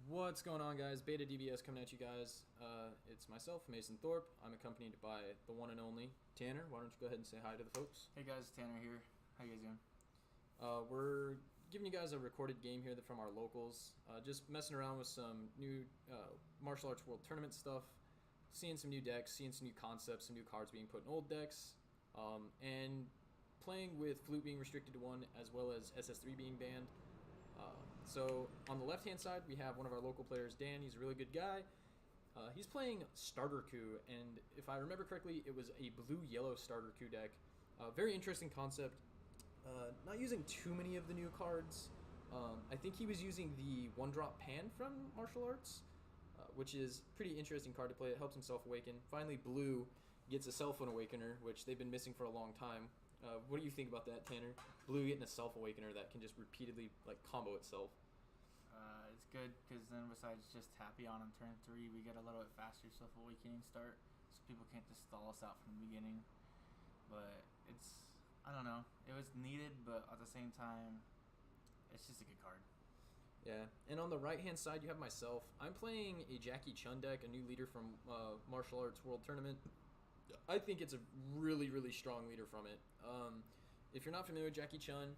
What's going on, guys? Beta DBS coming at you guys. It's myself, Mason Thorpe. I'm accompanied by the one and only Tanner. Why don't you go ahead and say hi to the folks? Hey guys, Tanner here. How you guys doing? We're giving you guys a recorded game here from our locals. Just messing around with some new martial arts world tournament stuff, seeing some new decks, seeing some new concepts, some new cards being put in old decks, and playing with flute being restricted to 1 as well as SS3 being banned. So on the left-hand side, we have one of our local players, Dan. He's a really good guy. He's playing Starter Coup, and if I remember correctly, it was a blue-yellow Starter Coup deck. Very interesting concept. Not using too many of the new cards. I think he was using the one-drop Pan from Martial Arts, which is a pretty interesting card to play. It helps him self-awaken. Finally, blue gets a Self-One Awakener, which they've been missing for a long time. What do you think about that, Tanner? Blue getting a Self-Awakener that can just repeatedly combo itself. It's good because then besides just happy on turn 3, we get a little bit faster self-awakening start, so people can't just stall us out from the beginning. But I don't know, it was needed, but at the same time, it's just a good card. Yeah, and on the right-hand side, you have myself. I'm playing a Jackie Chun deck, a new leader from Martial Arts World Tournament. I think it's a really, really strong leader from it. If you're not familiar with Jackie Chun,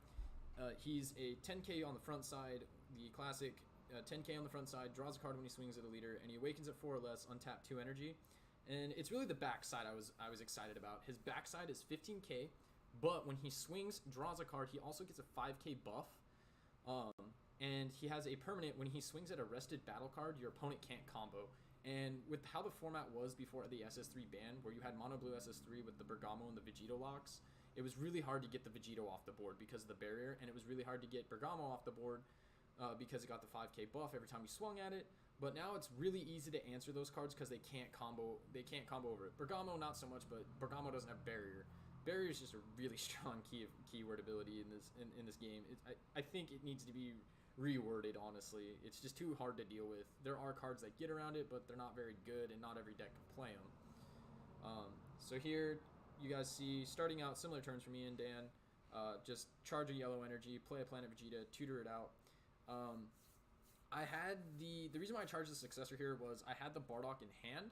he's a 10k on the front side, the classic 10k on the front side, draws a card when he swings at a leader, and he awakens at 4 or less, untap 2 energy. And it's really the backside I was excited about. His backside is 15k, but when he swings, draws a card, he also gets a 5k buff. And he has a permanent, when he swings at a rested battle card, your opponent can't combo. And with how the format was before the SS3 ban, where you had mono blue SS3 with the Bergamo and the Vegito locks, it was really hard to get the Vegito off the board because of the barrier, and it was really hard to get Bergamo off the board because it got the 5k buff every time you swung at it. But now it's really easy to answer those cards because they can't combo over it. Bergamo not so much, but Bergamo doesn't have barrier. Barrier is just a really strong keyword ability in this game. I think it needs to be reworded, honestly. It's just too hard to deal with. There are cards that get around it, but they're not very good, and not every deck can play them. So here you guys see, starting out similar turns for me and Dan, just charge a yellow energy, play a Planet Vegeta, tutor it out. I had the reason why I charged the successor here was I had the Bardock in hand,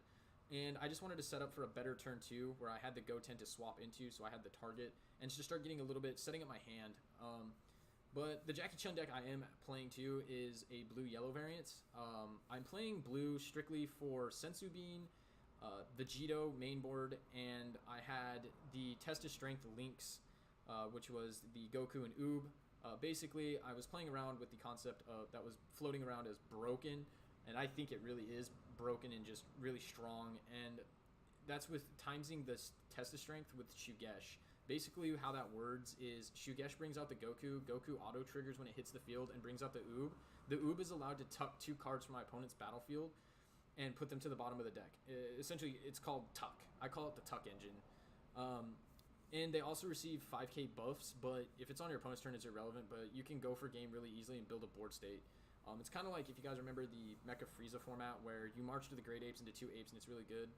and I just wanted to set up for a better turn 2 where I had the Goten to swap into, so I had the target, and just start getting a little bit, setting up my hand. But the Jackie Chun deck I am playing too is a blue-yellow variant. I'm playing blue strictly for Sensu Bean, Vegito main board, and I had the Test of Strength links, which was the Goku and Oob. Basically, I was playing around with the concept of that was floating around as broken, and I think it really is broken and just really strong, and that's with timesing this Test of Strength with Shugesh. Basically, how that words is Shugesh brings out the Goku. Goku auto triggers when it hits the field and brings out the Oob. The Oob is allowed to tuck 2 cards from my opponent's battlefield and put them to the bottom of the deck. Essentially, it's called Tuck. I call it the Tuck engine. And they also receive 5k buffs, but if it's on your opponent's turn, it's irrelevant. But you can go for game really easily and build a board state. It's kind of like if you guys remember the Mecha Frieza format where you march to the Great Apes into 2 apes and it's really good.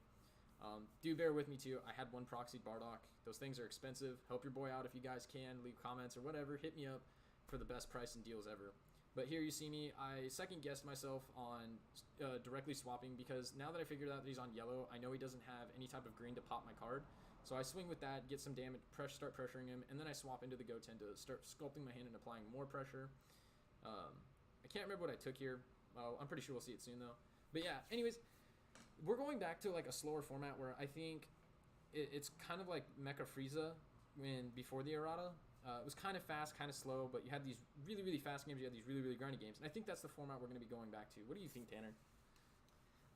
Do bear with me too. I had 1 proxied Bardock. Those things are expensive. Help your boy out if you guys can. Leave comments or whatever. Hit me up for the best price and deals ever. But here you see me. I second guessed myself on directly swapping because now that I figured out that he's on yellow, I know he doesn't have any type of green to pop my card. So I swing with that, get some damage, start pressuring him, and then I swap into the Goten to start sculpting my hand and applying more pressure. I can't remember what I took here. I'm pretty sure we'll see it soon though. But yeah, anyways, we're going back to like a slower format where I think it's kind of like Mecha Frieza before the errata. It was kind of fast, kind of slow, but you had these really, really fast games, you had these really, really grindy games, and I think that's the format we're going to be going back to. What do you think, Tanner?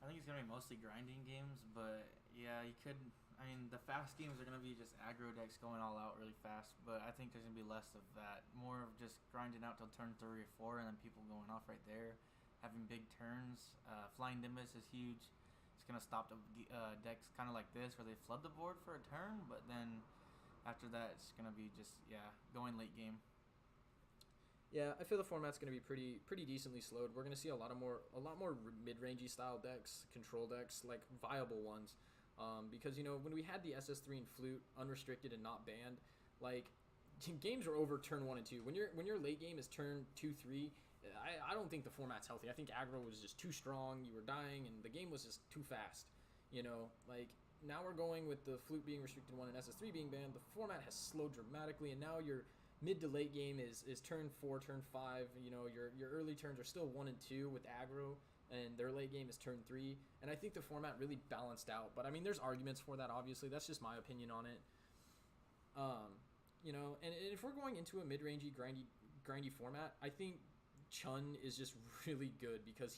I think it's going to be mostly grinding games, but yeah, the fast games are going to be just aggro decks going all out really fast, but I think there's going to be less of that. More of just grinding out till turn 3 or 4, and then people going off right there, having big turns. Flying Nimbus is huge. It's going to stop the decks kind of like this, where they flood the board for a turn, but then after that, it's going to be just, going late game. Yeah, I feel the format's going to be pretty decently slowed. We're going to see a lot more mid-rangey style decks, control decks, like viable ones. Because, when we had the SS3 and Flute unrestricted and not banned, like, games are over turn 1 and 2. When your late game is turn 2, 3, I don't think the format's healthy. I think aggro was just too strong. You were dying, and the game was just too fast. Like now we're going with the flute being restricted 1 and SS3 being banned. The format has slowed dramatically, and now your mid to late game is turn 4, turn 5. Your early turns are still 1 and 2 with aggro, and their late game is turn 3. And I think the format really balanced out. But I mean, there's arguments for that. Obviously, that's just my opinion on it. And if we're going into a mid-rangey, grindy format, I think Chun is just really good because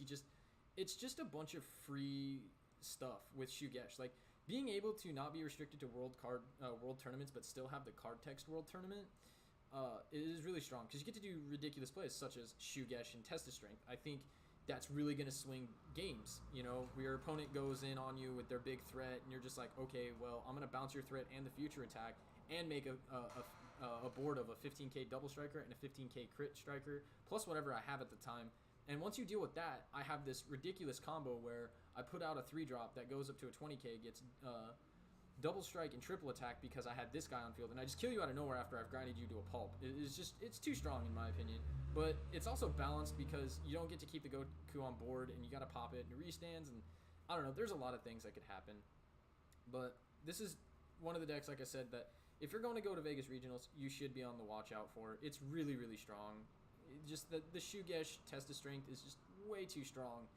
it's just a bunch of free stuff with Shugesh. Like being able to not be restricted to world tournaments but still have the card text world tournament is really strong because you get to do ridiculous plays such as Shugesh and Test of Strength. I think that's really going to swing games. Where your opponent goes in on you with their big threat and you're just like, okay, well, I'm going to bounce your threat and the future attack and make a board of a 15k double striker and a 15k crit striker plus whatever I have at the time. And once you deal with that, I have this ridiculous combo where I put out a 3-drop that goes up to a 20k, gets double strike and triple attack because I had this guy on field, and I just kill you out of nowhere after I've grinded you to a pulp. It's too strong in my opinion. But it's also balanced because you don't get to keep the Goku on board, and you got to pop it and it restands, and I don't know. There's a lot of things that could happen. But this is one of the decks, like I said, that if you're going to go to Vegas Regionals, you should be on the watch out for. It's really, really strong. Just the Shugesh Test of Strength is just way too strong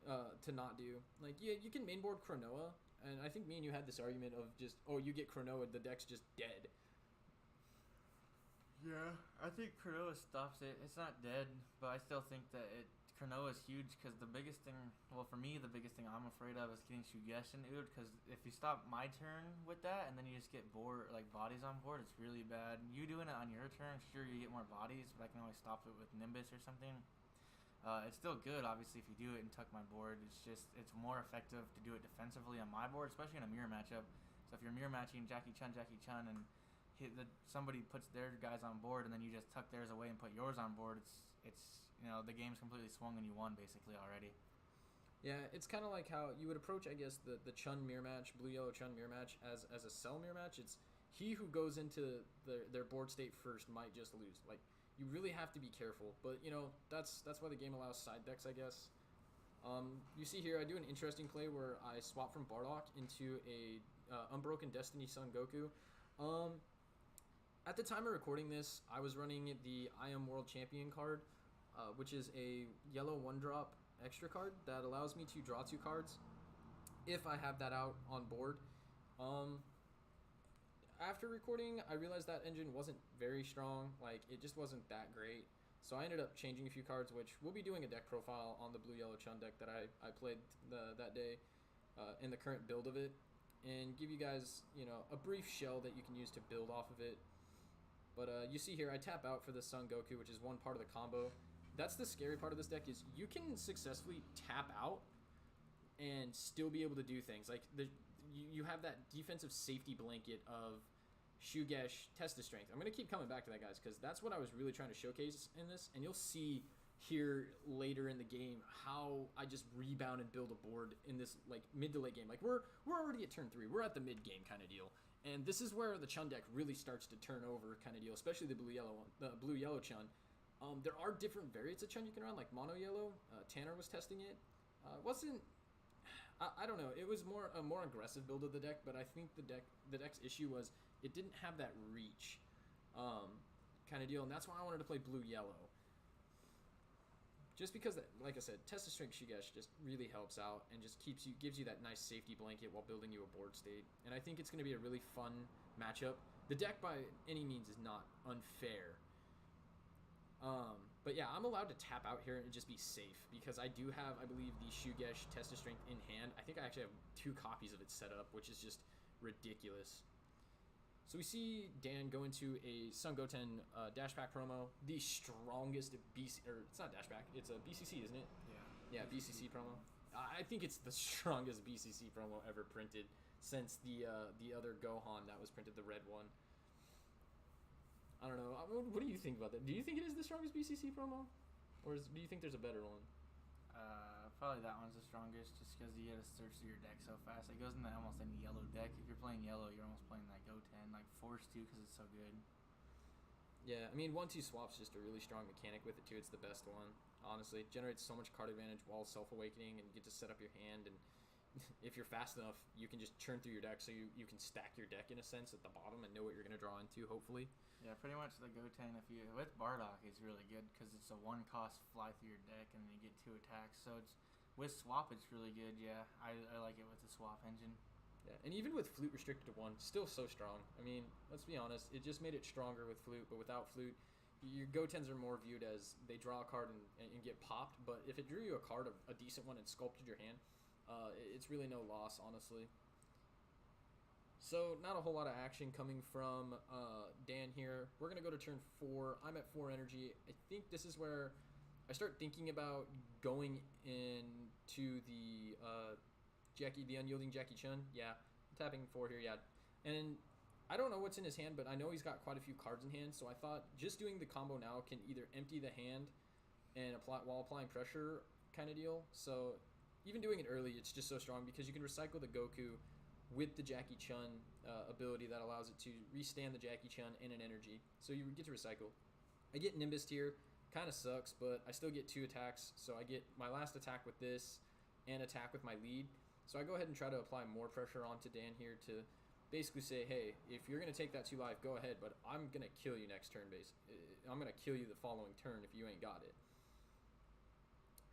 to not do. Like, yeah, you can mainboard Chronoa, and I think me and you had this argument of just, you get Chronoa, the deck's just dead. Yeah, I think Chronoa stops it. It's not dead, but I still think that Chronoa is huge because the biggest thing, well, for me, the biggest thing I'm afraid of is getting Shugesh and Ood because if you stop my turn with that and then you just get bodies on board, it's really bad. You doing it on your turn, sure, you get more bodies, but I can always stop it with Nimbus or something. It's still good, obviously, if you do it and tuck my board. It's more effective to do it defensively on my board, especially in a mirror matchup. So if you're mirror matching Jackie Chun, and somebody puts their guys on board and then you just tuck theirs away and put yours on board, it's the game's completely swung and you won basically already. Yeah, it's kind of like how you would approach, I guess, the Chun mirror match, blue-yellow Chun mirror match as a cell mirror match. It's he who goes into their board state first might just lose. Like, you really have to be careful. But, that's why the game allows side decks, I guess. You see here, I do an interesting play where I swap from Bardock into a Unbroken Destiny Son Goku. At the time of recording this, I was running the I Am World Champion card, which is a yellow 1-drop extra card that allows me to draw 2 cards if I have that out on board. After recording, I realized that engine wasn't very strong. Like, it just wasn't that great. So I ended up changing a few cards, which we'll be doing a deck profile on the blue-yellow Chun deck that I played that day in the current build of it, and give you guys, a brief shell that you can use to build off of it. But you see here, I tap out for the Son Goku, which is one part of the combo. That's the scary part of this deck, is you can successfully tap out and still be able to do things. Like, you have that defensive safety blanket of Shugesh, Test of Strength. I'm going to keep coming back to that, guys, because that's what I was really trying to showcase in this. And you'll see here later in the game how I just rebound and build a board in this, like, mid to late game. Like, we're already at turn 3. We're at the mid game kind of deal. And this is where the Chun deck really starts to turn over kind of deal, especially the blue-yellow Chun. There are different variants of Chun you can run, like mono-yellow. Tanner was testing it. I don't know. It was a more aggressive build of the deck, but I think the deck's issue was it didn't have that reach kind of deal, and that's why I wanted to play blue-yellow. Just because, like I said, Test of Strength Shugesh just really helps out and just gives you that nice safety blanket while building you a board state. And I think it's going to be a really fun matchup. The deck by any means is not unfair. But yeah, I'm allowed to tap out here and just be safe because I do have, I believe, the Shugesh Test of Strength in hand. I think I actually have 2 copies of it set up, which is just ridiculous. So we see Dan go into a Son Goten Dash Pack promo, the strongest it's not Dash Pack, it's a BCC, isn't it? Yeah, BCC promo. I think it's the strongest BCC promo ever printed since the other Gohan that was printed, the red one. I don't know. What do you think about that? Do you think it is the strongest BCC promo? Or do you think there's a better one? Probably that one's the strongest just because you gotta search through your deck so fast. It goes into almost any yellow deck. If you're playing yellow, you're almost playing that Goten, like forced to because it's so good. Yeah, I mean, 1-2 swap's just a really strong mechanic with it too. It's the best one, honestly. It generates so much card advantage while self-awakening, and you get to set up your hand, and if you're fast enough, you can just churn through your deck, so you can stack your deck in a sense at the bottom and know what you're going to draw into, hopefully. Yeah, pretty much the Goten, if you with Bardock, is really good because it's a 1-cost fly through your deck, and then you get 2 attacks. So it's with swap, it's really good. Yeah, I like it with the swap engine. Yeah, and even with Flute restricted to 1, still so strong. I mean, let's be honest, it just made it stronger with Flute, but without Flute, your Gotens are more viewed as they draw a card and get popped, but if it drew you a card, a decent one, and sculpted your hand, it's really no loss, honestly. So, not a whole lot of action coming from Dan here. We're going to go to turn 4. I'm at 4 energy. I think this is where I start thinking about going into the the unyielding Jackie Chun. Yeah, tapping 4 here, yeah. And I don't know what's in his hand, but I know he's got quite a few cards in hand, so I thought just doing the combo now can either empty the hand and apply while applying pressure kind of deal. So even doing it early, it's just so strong because you can recycle the Goku with the Jackie Chun ability that allows it to restand the Jackie Chun in an energy. So you get to recycle. I get Nimbus here, kind of sucks, but I still get 2 attacks. So I get my last attack with this and attack with my lead. So I go ahead and try to apply more pressure onto Dan here to basically say, hey, if you're going to take that 2 life, go ahead, but I'm going to kill you next turn base. I'm going to kill you the following turn if you ain't got it.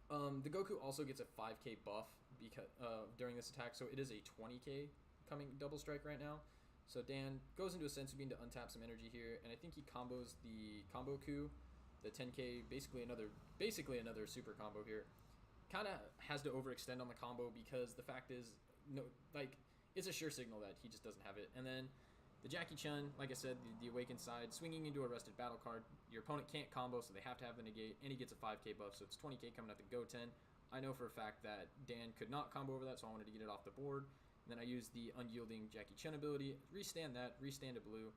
The Goku also gets a 5k buff because during this attack, so it is a 20k coming double strike right now. So Dan goes into a Senzu Bean to untap some energy here, and I think he combos the combo coup, the 10k, basically another super combo here. Kind of has to overextend on the combo because the fact is, no, like, it's a sure signal that he just doesn't have it. And then the Jackie Chun, like I said, the awakened side, swinging into a Arrested Battle card. Your opponent can't combo, so they have to have the negate, and he gets a 5k buff, so it's 20k coming out the Goten. I know for a fact that Dan could not combo over that, so I wanted to get it off the board. And then I used the unyielding Jackie Chun ability, restand that, restand a blue.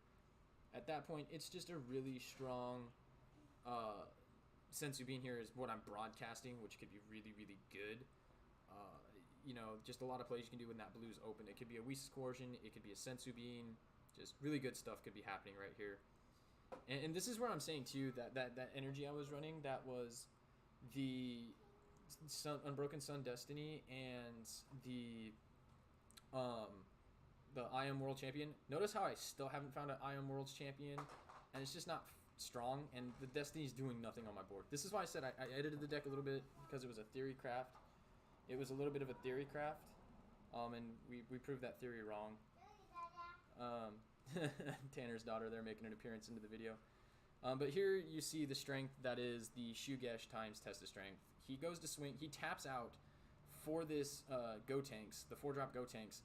At that point, it's just a really strong Senzu Bean here is what I'm broadcasting, which could be really, really good. You know, just a lot of plays you can do when that blue's open. It could be a Whis Coercion, it could be a Senzu Bean. Just really good stuff could be happening right here. And this is where I'm saying, too, that energy I was running, that was the Unbroken Sun Destiny and the I Am World Champion. Notice how I still haven't found an I Am World's Champion, and it's just not strong, and the Destiny's doing nothing on my board. This is why I said I edited the deck a little bit, because it was a theory craft. It was a little bit of a theory craft, and we proved that theory wrong. Tanner's daughter there making an appearance into the video. But here you see the strength that is the Shugesh times Test of Strength. He goes to swing, he taps out for this Gotenks, the 4-drop Gotenks,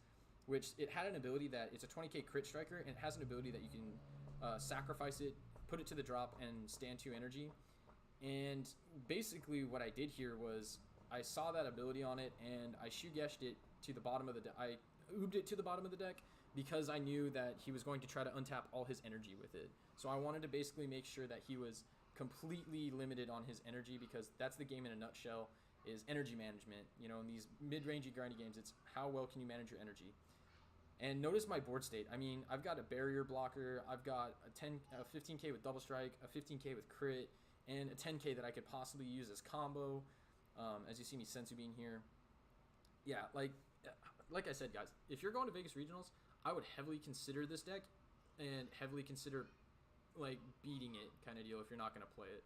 which it had an ability that it's a 20k crit striker, and it has an ability that you can sacrifice it, put it to the drop, and stand 2 energy. And basically what I did here was I saw that ability on it, and I Shugeshed it to the bottom of the deck. I oobed it to the bottom of the deck because I knew that he was going to try to untap all his energy with it. So I wanted to basically make sure that he was completely limited on his energy, because that's the game in a nutshell, is energy management. You know, in these mid-rangey grindy games, it's how well can you manage your energy. And notice my board state. I mean, I've got a barrier blocker, I've got a 15k with double strike, a 15k with crit, and a 10k that I could possibly use as combo. As you see me Senzu Bean here. Yeah, like I said, guys, if you're going to Vegas Regionals, I would heavily consider this deck and heavily consider, like, beating it kind of deal if you're not going to play it.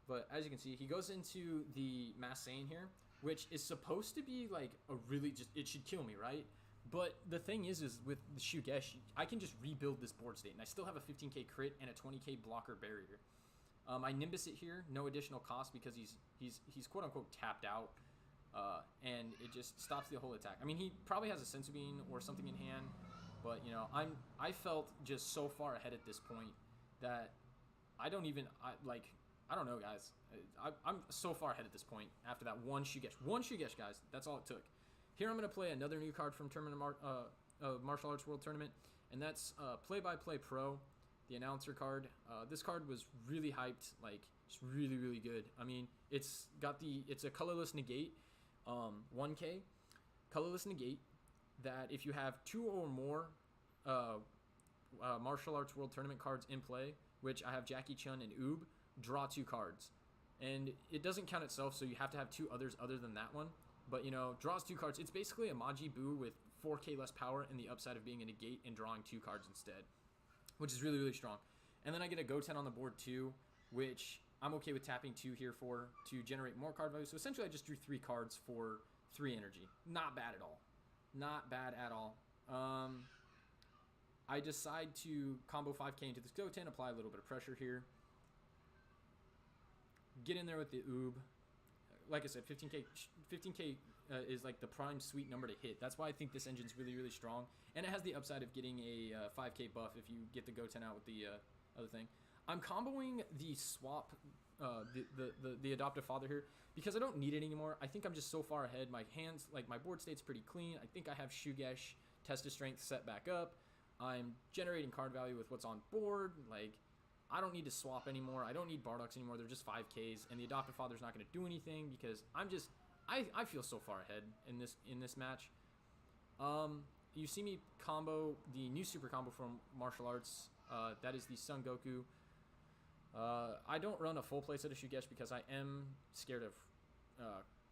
But as you can see, he goes into the Mass Saiyan here, which is supposed to be like a really just, it should kill me, right? But the thing is with the Shugesh, I can just rebuild this board state, and I still have a 15k crit and a 20k blocker barrier. I Nimbus it here, no additional cost, because he's quote unquote tapped out, and it just stops the whole attack. I mean, he probably has a Senzu Bean or something in hand, but you know, I felt just so far ahead at this point that I don't know, guys. I'm so far ahead at this point after that one Shugesh, guys. That's all it took. Here I'm going to play another new card from Martial Arts World Tournament, and that's Play-by-Play Pro, the announcer card. This card was really hyped, like, just really, really good. I mean, it's a colorless negate, 1k, colorless negate, that if you have 2 or more Martial Arts World Tournament cards in play, which I have Jackie Chun and Oob, draw 2 cards. And it doesn't count itself, so you have to have 2 others other than that one. But, you know, draws 2 cards. It's basically a Maji Buu with 4k less power and the upside of being a negate and drawing 2 cards instead, which is really, really strong. And then I get a Goten on the board too, which I'm okay with tapping 2 here for to generate more card value. So essentially I just drew 3 cards for 3 energy. Not bad at all. Not bad at all. I decide to combo 5k into this Goten, apply a little bit of pressure here. Get in there with the Oob. Like I said, 15k is like the prime sweet number to hit. That's why I think this engine's really, really strong. And it has the upside of getting a 5k buff if you get the Goten out with the other thing. I'm comboing the swap, the adoptive father here because I don't need it anymore. I think I'm just so far ahead. My hands, like my board state's pretty clean. I think I have Shugesh, Test of Strength set back up. I'm generating card value with what's on board. Like, I don't need to swap anymore. I don't need Bardock's anymore. They're just 5Ks, and the adoptive father's not going to do anything because I'm just I feel so far ahead in this match. You see me combo the new super combo from Martial Arts. That is the Son Goku. I don't run a full playset of Shugesh because I am scared of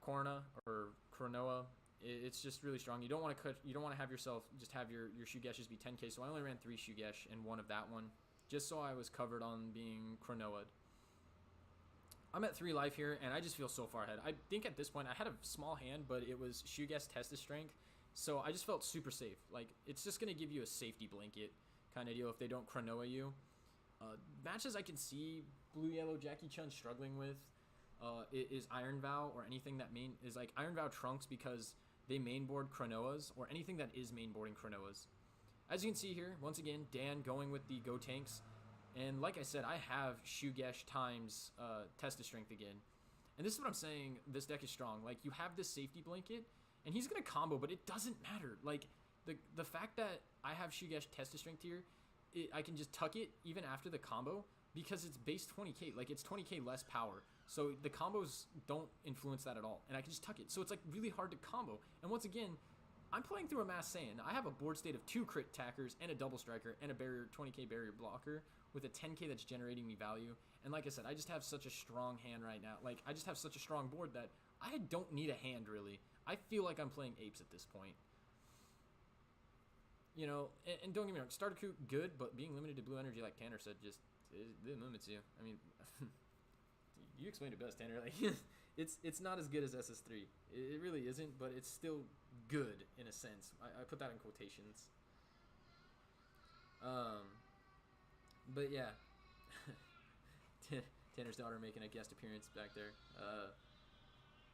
Korna or Kronoa. It's just really strong. You don't want to cut. You don't want to have yourself just have your Shugeshes be 10k. So I only ran 3 Shugesh and 1 of that one, just so I was covered on being Kronoa'd. I'm at 3 life here, and I just feel so far ahead. I think at this point, I had a small hand, but it was Shugesh Test of Strength, so I just felt super safe. Like, it's just going to give you a safety blanket kind of deal if they don't Kronoa you. Matches I can see Blue-Yellow Jackie Chun struggling with is Iron Vow or anything that main is like Iron Vow Trunks because they mainboard Kronoas or anything that is mainboarding Kronoas. As you can see here, once again, Dan going with the Go Tanks. And like I said, I have Shugesh times Test of Strength again. And this is what I'm saying, this deck is strong. Like, you have this safety blanket, and he's going to combo, but it doesn't matter. Like, the fact that I have Shugesh Test of Strength here, I can just tuck it even after the combo because it's base 20k. Like, it's 20k less power. So the combos don't influence that at all. And I can just tuck it. So it's, like, really hard to combo. And once again, I'm playing through a Mass Saiyan. I have a board state of 2 crit tackers and a double striker and a barrier 20k barrier blocker with a 10k that's generating me value. And like I said, I just have such a strong hand right now. Like, I just have such a strong board that I don't need a hand, really. I feel like I'm playing apes at this point. You know, and don't get me wrong, starter coup, good, but being limited to blue energy, like Tanner said, just it limits you. I mean, you explained it best, Tanner. Like, it's not as good as SS3. It really isn't, but it's still good in a sense. I put that in quotations. But yeah, Tanner's daughter making a guest appearance back there.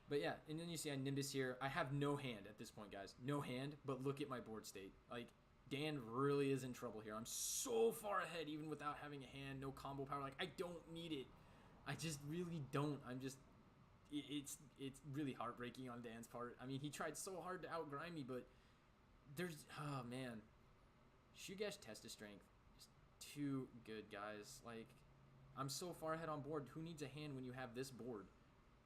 But yeah, and then you see I Nimbus here. I have no hand at this point, guys. No hand, but look at my board state. Like, Dan really is in trouble here. I'm so far ahead even without having a hand, no combo power. Like, I don't need it. I just really don't. I'm just... It's really heartbreaking on Dan's part. I mean, he tried so hard to outgrind me, but there's... Oh, man. Shugesh Test of Strength. Just too good, guys. Like, I'm so far ahead on board. Who needs a hand when you have this board?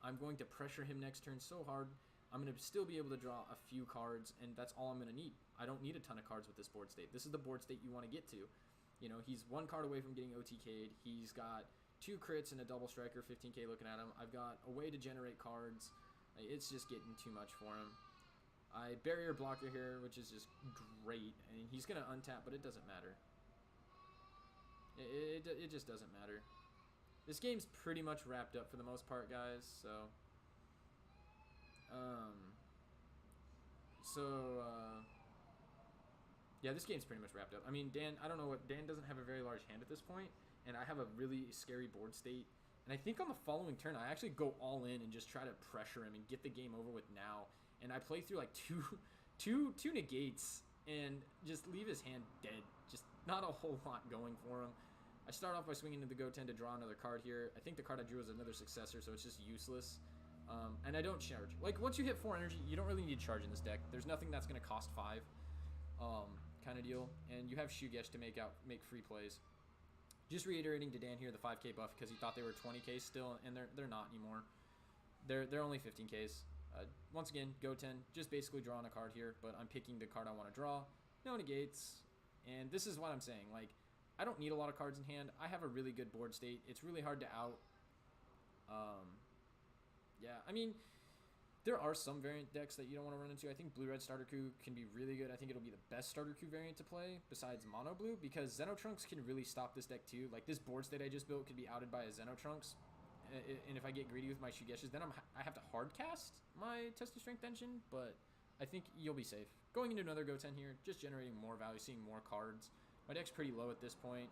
I'm going to pressure him next turn so hard. I'm going to still be able to draw a few cards, and that's all I'm going to need. I don't need a ton of cards with this board state. This is the board state you want to get to. You know, he's 1 card away from getting OTK'd. He's got 2 crits and a double striker, 15k looking at him. I've got a way to generate cards. It's just getting too much for him. I barrier blocker here, which is just great. I mean, he's going to untap, but it doesn't matter. It just doesn't matter. This game's pretty much wrapped up for the most part, guys, so... yeah, this game's pretty much wrapped up. I mean, Dan doesn't have a very large hand at this point, and I have a really scary board state. And I think on the following turn, I actually go all in and just try to pressure him and get the game over with now. And I play through like two negates and just leave his hand dead. Just not a whole lot going for him. I start off by swinging into the Goten to draw another card here. I think the card I drew is another successor, so it's just useless. And I don't charge. Like, once you hit 4 energy, you don't really need to charge in this deck. There's nothing that's going to cost 5 kind of deal. And you have Shugesh to make free plays. Just reiterating to Dan here, the 5k buff, because he thought they were 20k still, and they're not anymore. They're only 15ks. Once again, Goten, just basically drawing a card here, but I'm picking the card I want to draw. No negates. And this is what I'm saying. Like, I don't need a lot of cards in hand. I have a really good board state. It's really hard to out. Yeah, I mean, there are some variant decks that you don't want to run into. I think Blue-Red Starter Coup can be really good. I think it'll be the best Starter Coup variant to play besides Mono Blue, because Xenotrunks can really stop this deck too. Like, this board state I just built could be outed by a Xenotrunks. And if I get greedy with my Shugeshes, then I have to hard cast my Test of Strength Engine, but I think you'll be safe. Going into another Goten here, just generating more value, seeing more cards. My deck's pretty low at this point.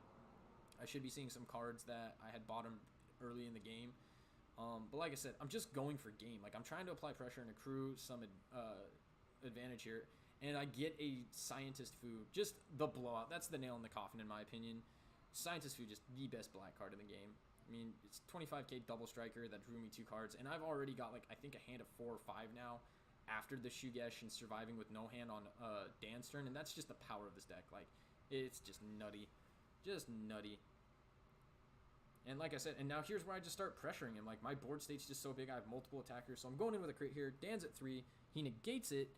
I should be seeing some cards that I had bought early in the game. But like I said, I'm just going for game. Like, I'm trying to apply pressure and accrue some advantage here. And I get a Scientist Fu, just the blowout. That's the nail in the coffin, in my opinion. Scientist Fu, just the best black card in the game. I mean, it's 25k double striker that drew me 2 cards. And I've already got, like, I think a hand of 4 or 5 now after the Shugesh and surviving with no hand on Dan's turn. And that's just the power of this deck. Like, it's just nutty. Just nutty. And like I said, and now here's where I just start pressuring him. Like, my board state's just so big, I have multiple attackers. So I'm going in with a crit here. Dan's at 3. He negates it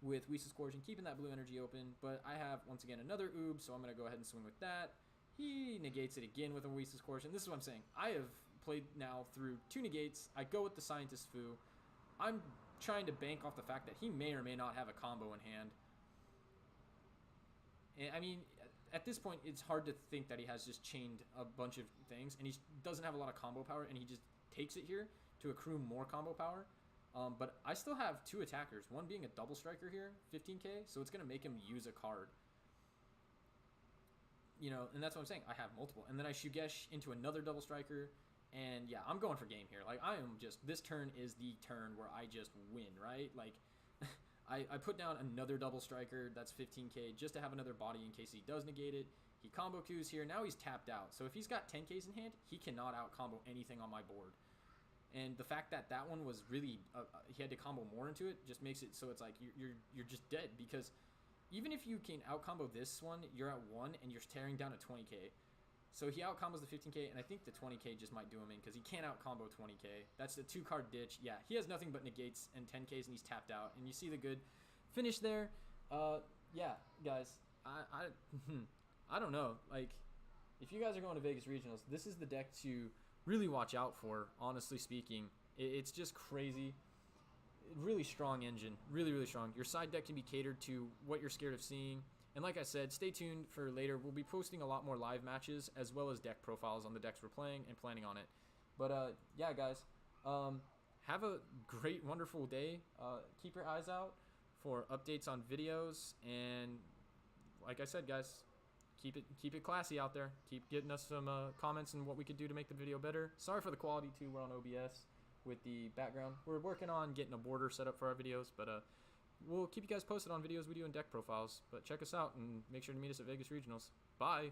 with Whistle's Coercion, keeping that blue energy open. But I have, once again, another Oob, so I'm going to go ahead and swing with that. He negates it again with a Whistle's Coercion. This is what I'm saying. I have played now through 2 negates. I go with the Scientist Fu. I'm trying to bank off the fact that he may or may not have a combo in hand. And, I mean, at this point, it's hard to think that he has just chained a bunch of things, and he doesn't have a lot of combo power, and he just takes it here to accrue more combo power. But I still have 2 attackers, one being a double striker here, 15k, so it's going to make him use a card. You know, and that's what I'm saying. I have multiple. And then I Shugesh into another double striker, and yeah, I'm going for game here. Like, I am just, this turn is the turn where I just win, right? Like, I put down another double striker that's 15k just to have another body in case he does negate it. He combo Qs here. Now he's tapped out. So if he's got 10ks in hand, he cannot out combo anything on my board. And the fact that that one was really, he had to combo more into it just makes it so it's like you're just dead, because even if you can out combo this one, you're at 1 and you're tearing down a 20k. So he out combos the 15k, and I think the 20k just might do him in because he can't out combo 20k. That's the 2-card ditch. Yeah, he has nothing but negates and 10ks, and he's tapped out. And you see the good finish there. Yeah, guys, I don't know. Like, if you guys are going to Vegas Regionals, this is the deck to really watch out for, honestly speaking. It's just crazy. Really strong engine. Really, really strong. Your side deck can be catered to what you're scared of seeing. And like I said, stay tuned for later. We'll be posting a lot more live matches as well as deck profiles on the decks we're playing and planning on it. But yeah, guys, have a great, wonderful day. Keep your eyes out for updates on videos. And like I said, guys, keep it classy out there. Keep getting us some comments and what we could do to make the video better. Sorry for the quality too. We're on OBS with the background. We're working on getting a border set up for our videos, but we'll keep you guys posted on videos we do and deck profiles. But check us out and make sure to meet us at Vegas Regionals. Bye.